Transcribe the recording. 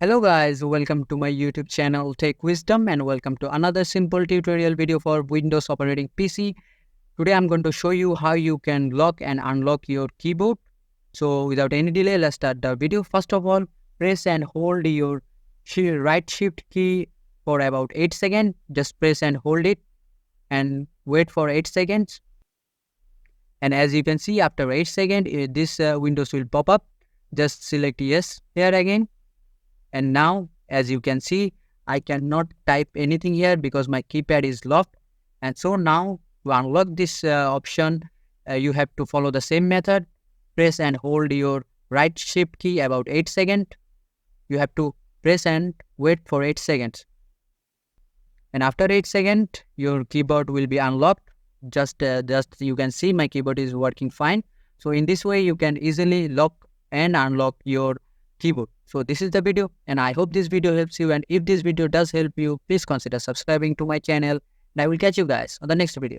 Hello guys, welcome to my YouTube channel Tech Wisdom and welcome to another simple tutorial video for Windows operating PC. Today I'm going to show you how you can lock and unlock your keyboard. So without any delay, let's start the video. First of all, press and hold your right shift key for about 8 seconds. Just press and hold it and wait for 8 seconds. And as you can see, after 8 seconds, this Windows will pop up. Just select yes here again. And now, as you can see, I cannot type anything here because my keypad is locked. And so now to unlock this option, you have to follow the same method. Press and hold your right shift key about 8 seconds. You have to press and wait for 8 seconds. And after 8 seconds, your keyboard will be unlocked. Just you can see my keyboard is working fine. So in this way, you can easily lock and unlock your keyboard. So this is the video and I hope this video helps you, and if this video does help you, please consider subscribing to my channel and I will catch you guys on the next video.